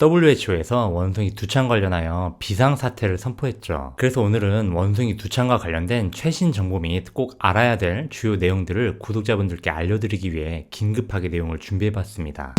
WHO에서 원숭이 두창 관련하여 비상사태를 선포했죠. 그래서 오늘은 원숭이 두창과 관련된 최신 정보 및 꼭 알아야 될 주요 내용들을 구독자분들께 알려드리기 위해 긴급하게 내용을 준비해봤습니다.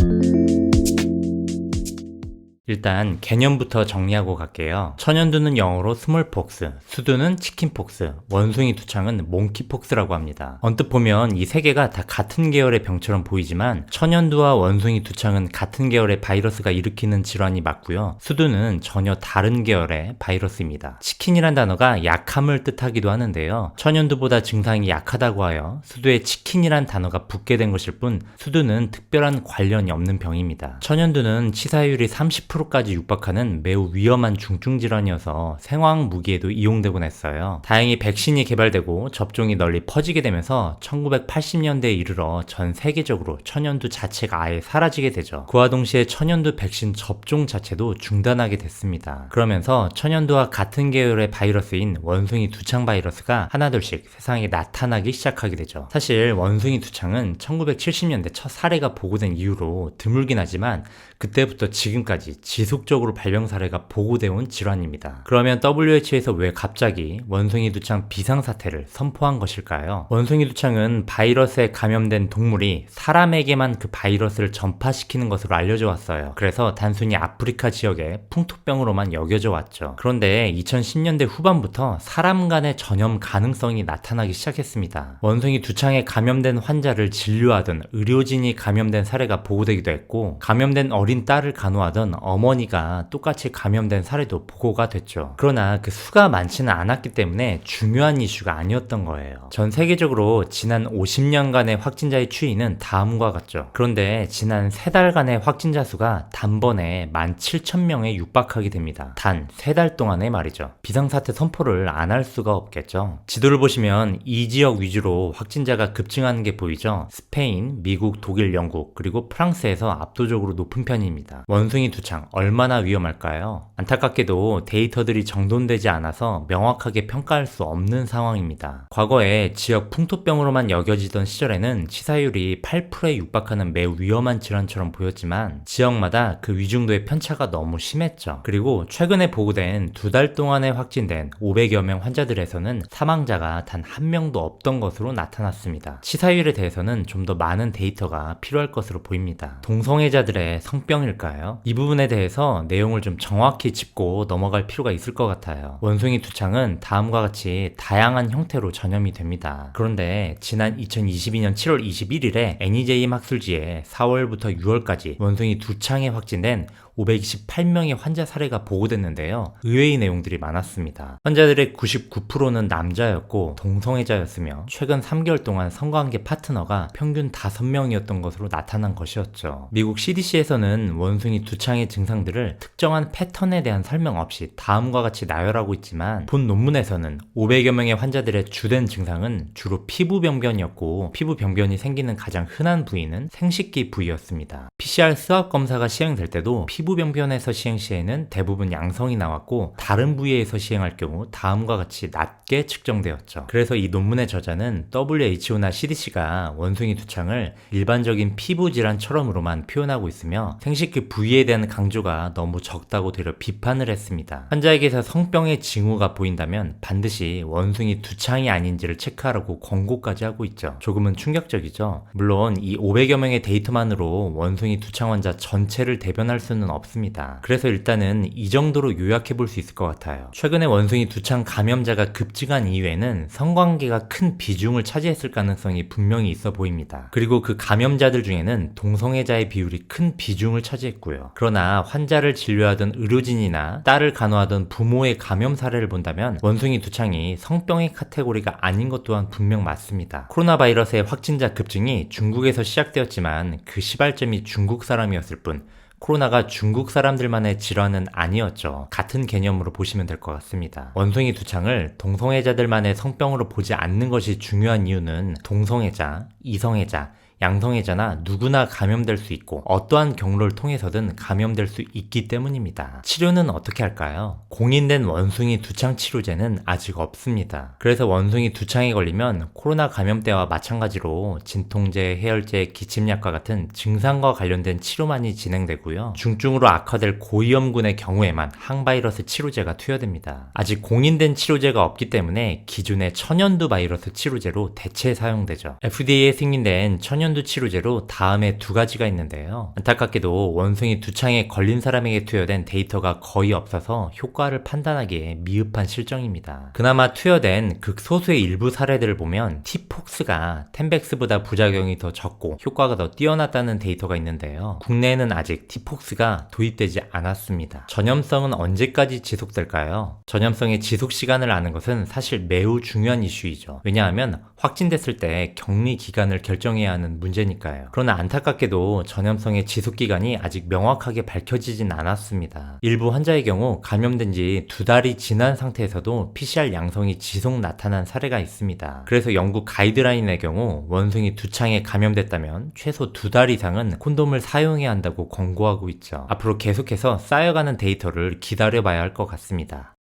일단 개념부터 정리하고 갈게요. 천연두는 영어로 스몰폭스, 수두는 치킨폭스, 원숭이 두창은 몽키폭스라고 합니다. 언뜻 보면 이 세 개가 다 같은 계열의 병처럼 보이지만 천연두와 원숭이 두창은 같은 계열의 바이러스가 일으키는 질환이 맞고요. 수두는 전혀 다른 계열의 바이러스입니다. 치킨이란 단어가 약함을 뜻하기도 하는데요. 천연두보다 증상이 약하다고 하여 수두에 치킨이란 단어가 붙게 된 것일 뿐 수두는 특별한 관련이 없는 병입니다. 천연두는 치사율이 30%까지 육박하는 매우 위험한 중증 질환이어서 생화학 무기에도 이용되곤 했어요. 다행히 백신이 개발되고 접종이 널리 퍼지게 되면서 1980년대에 이르러 전 세계적으로 천연두 자체가 아예 사라지게 되죠. 그와 동시에 천연두 백신 접종 자체도 중단하게 됐습니다. 그러면서 천연두와 같은 계열의 바이러스인 원숭이 두창 바이러스가 하나둘씩 세상에 나타나기 시작하게 되죠. 사실 원숭이 두창은 1970년대 첫 사례가 보고된 이후로 드물긴 하지만 그때부터 지금까지 지속적으로 발병 사례가 보고되어 온 질환입니다. 그러면 WHO에서 왜 갑자기 원숭이 두창 비상사태를 선포한 것일까요? 원숭이 두창은 바이러스에 감염된 동물이 사람에게만 그 바이러스를 전파시키는 것으로 알려져 왔어요. 그래서 단순히 아프리카 지역의 풍토병으로만 여겨져 왔죠. 그런데 2010년대 후반부터 사람 간의 전염 가능성이 나타나기 시작했습니다. 원숭이 두창에 감염된 환자를 진료하던 의료진이 감염된 사례가 보고되기도 했고, 감염된 어린 딸을 간호하던 어머니가 똑같이 감염된 사례도 보고가 됐죠. 그러나 그 수가 많지는 않았기 때문에 중요한 이슈가 아니었던 거예요. 전 세계적으로 지난 50년간의 확진자의 추이는 다음과 같죠. 그런데 지난 3달간의 확진자 수가 단번에 17,000명에 육박하게 됩니다. 단 3달 동안에 말이죠. 비상사태 선포를 안 할 수가 없겠죠. 지도를 보시면 이 지역 위주로 확진자가 급증하는 게 보이죠. 스페인, 미국, 독일, 영국, 그리고 프랑스에서 압도적으로 높은 편입니다. 원숭이 두창 얼마나 위험할까요? 안타깝게도 데이터들이 정돈되지 않아서 명확하게 평가할 수 없는 상황입니다. 과거에 지역 풍토병으로만 여겨지던 시절에는 치사율이 8%에 육박하는 매우 위험한 질환처럼 보였지만 지역마다 그 위중도의 편차가 너무 심했죠. 그리고 최근에 보고된 2달 동안에 확진된 500여 명 환자들에서는 사망자가 단 한 명도 없던 것으로 나타났습니다. 치사율에 대해서는 좀 더 많은 데이터가 필요할 것으로 보입니다. 동성애자들의 성병일까요? 이 부분에 대해서 내용을 좀 정확히 짚고 넘어갈 필요가 있을 것 같아요. 원숭이 두창은 다음과 같이 다양한 형태로 전염이 됩니다. 그런데 지난 2022년 7월 21일에 NEJ 학술지에 4월부터 6월까지 원숭이 두창에 확진된 528명의 환자 사례가 보고됐는데요. 의외의 내용들이 많았습니다. 환자들의 99%는 남자였고 동성애자였으며 최근 3개월 동안 성관계 파트너가 평균 5명이었던 것으로 나타난 것이었죠. 미국 CDC에서는 원숭이 두창의 증상들을 특정한 패턴에 대한 설명 없이 다음과 같이 나열하고 있지만 본 논문에서는 500여 명의 환자들의 주된 증상은 주로 피부 병변이었고 피부 병변이 생기는 가장 흔한 부위는 생식기 부위였습니다. PCR 수압 검사가 시행될 때도 피부 병변에서 시행 시에는 대부분 양성이 나왔고 다른 부위에서 시행할 경우 다음과 같이 낮게 측정되었죠. 그래서 이 논문의 저자는 WHO나 CDC가 원숭이 두창을 일반적인 피부 질환처럼으로만 표현하고 있으며 생식기 부위에 대한 강조가 너무 적다고 되려 비판을 했습니다. 환자에게서 성병의 징후가 보인다면 반드시 원숭이 두창이 아닌지를 체크하라고 권고까지 하고 있죠. 조금은 충격적이죠. 물론 이 500여 명의 데이터만으로 원숭이 두창 환자 전체를 대변할 수는 없습니다. 그래서 일단은 이 정도로 요약해 볼 수 있을 것 같아요. 최근에 원숭이 두창 감염자가 급증한 이유에는 성관계가 큰 비중을 차지했을 가능성이 분명히 있어 보입니다. 그리고 그 감염자들 중에는 동성애자의 비율이 큰 비중을 차지했고요. 그러나 환자를 진료하던 의료진이나 딸을 간호하던 부모의 감염 사례를 본다면 원숭이 두창이 성병의 카테고리가 아닌 것 또한 분명 맞습니다. 코로나 바이러스의 확진자 급증이 중국에서 시작되었지만 그 시발점이 중국 사람이었을 뿐 코로나가 중국 사람들만의 질환은 아니었죠. 같은 개념으로 보시면 될 것 같습니다. 원숭이 두창을 동성애자들만의 성병으로 보지 않는 것이 중요한 이유는 동성애자, 이성애자, 양성애자나 누구나 감염될 수 있고 어떠한 경로를 통해서든 감염될 수 있기 때문입니다. 치료는 어떻게 할까요? 공인된 원숭이 두창 치료제는 아직 없습니다. 그래서 원숭이 두창에 걸리면 코로나 감염 때와 마찬가지로 진통제, 해열제, 기침약과 같은 증상과 관련된 치료만이 진행되고요. 중증으로 악화될 고위험군의 경우에만 항바이러스 치료제가 투여됩니다. 아직 공인된 치료제가 없기 때문에 기존의 천연두 바이러스 치료제로 대체 사용되죠. FDA에 승인된 천연두 치료제로 다음에 두 가지가 있는데요. 안타깝게도 원숭이 두창에 걸린 사람에게 투여된 데이터가 거의 없어서 효과를 판단하기에 미흡한 실정입니다. 그나마 투여된 극소수의 일부 사례들을 보면 티폭스가 템백스보다 부작용이 더 적고 효과가 더 뛰어났다는 데이터가 있는데요. 국내에는 아직 티폭스가 도입되지 않았습니다. 전염성은 언제까지 지속될까요? 전염성의 지속 시간을 아는 것은 사실 매우 중요한 이슈이죠. 왜냐하면 확진됐을 때 격리 기간을 결정해야 하는 문제니까요. 그러나 안타깝게도 전염성의 지속 기간이 아직 명확하게 밝혀지진 않았습니다. 일부 환자의 경우 감염된 지 2달이 지난 상태에서도 PCR 양성이 지속 나타난 사례가 있습니다. 그래서 영국 가이드라인의 경우 원숭이 두창에 감염됐다면 최소 2달 이상은 콘돔을 사용해야 한다고 권고하고 있죠. 앞으로 계속해서 쌓여가는 데이터를 기다려봐야 할 것 같습니다.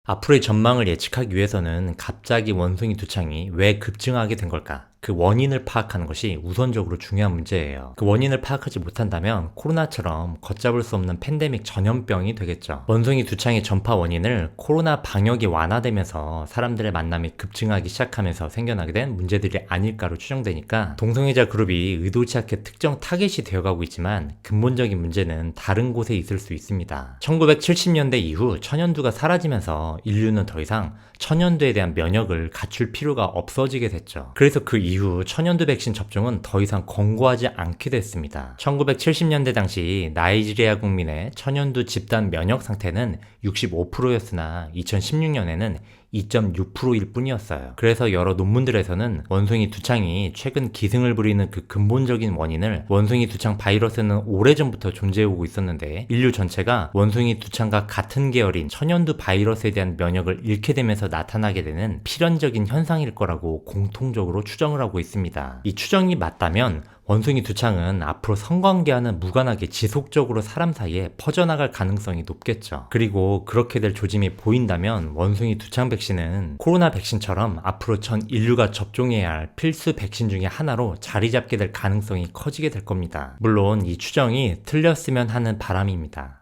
앞으로의 전망을 예측하기 위해서는 갑자기 원숭이 두창이 왜 급증하게 된 걸까? 그 원인을 파악하는 것이 우선적으로 중요한 문제예요. 그 원인을 파악하지 못한다면 코로나처럼 걷잡을 수 없는 팬데믹 전염병이 되겠죠. 원숭이 두창의 전파 원인을 코로나 방역이 완화되면서 사람들의 만남이 급증하기 시작하면서 생겨나게 된 문제들이 아닐까로 추정되니까 동성애자 그룹이 의도치 않게 특정 타겟이 되어가고 있지만 근본적인 문제는 다른 곳에 있을 수 있습니다. 1970년대 이후 천연두가 사라지면서 인류는 더 이상 천연두에 대한 면역을 갖출 필요가 없어지게 됐죠. 그래서 그 이후 천연두 백신 접종은 더 이상 권고하지 않게 됐습니다. 1970년대 당시 나이지리아 국민의 천연두 집단 면역 상태는 65%였으나 2016년에는 2.6%일 뿐이었어요. 그래서 여러 논문들에서는 원숭이 두창이 최근 기승을 부리는 그 근본적인 원인을 원숭이 두창 바이러스는 오래전부터 존재해오고 있었는데 인류 전체가 원숭이 두창과 같은 계열인 천연두 바이러스에 대한 면역을 잃게 되면서 나타나게 되는 필연적인 현상일 거라고 공통적으로 추정을 하고 있습니다. 이 추정이 맞다면 원숭이 두창은 앞으로 성관계와는 무관하게 지속적으로 사람 사이에 퍼져나갈 가능성이 높겠죠. 그리고 그렇게 될 조짐이 보인다면 원숭이 두창 백신은 코로나 백신처럼 앞으로 전 인류가 접종해야 할 필수 백신 중에 하나로 자리 잡게 될 가능성이 커지게 될 겁니다. 물론 이 추정이 틀렸으면 하는 바람입니다.